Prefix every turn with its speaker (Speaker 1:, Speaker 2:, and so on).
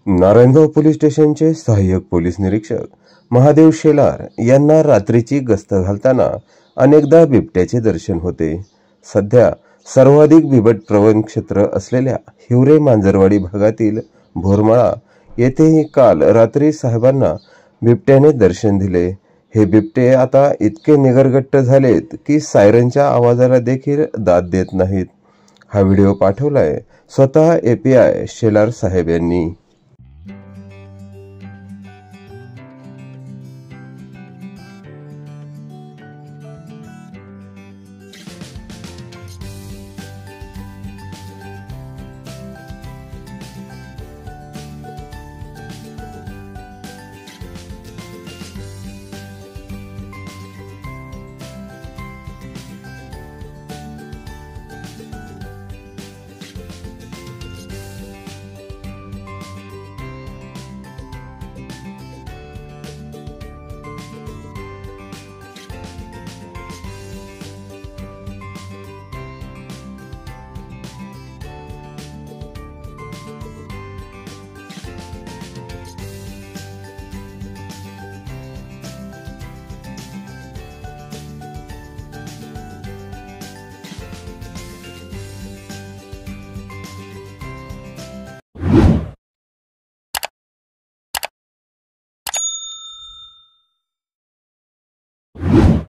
Speaker 1: Narayangaon police स्टेशनचे सहाय्यक police निरीक्षक महादेव शेलार यांना रात्रीची गस्त घालताना अनेकदा बिबट्याचे दर्शन होते। सध्या सर्वाधिक बिबट प्रवण क्षेत्र असलेल्या हिवरे मांजरवाडी भागातील भोरमाळा येथेही काल रात्री साहेबांना बिबट्याने दर्शन दिले। हे बिबटे आता इतके निगरगट्ट झालेत की सायरनच्या आवाजाला देखील दाद देत नाहीत। हा व्हिडिओ पाठवलाय स्वतः API शेलार साहेब यांनी।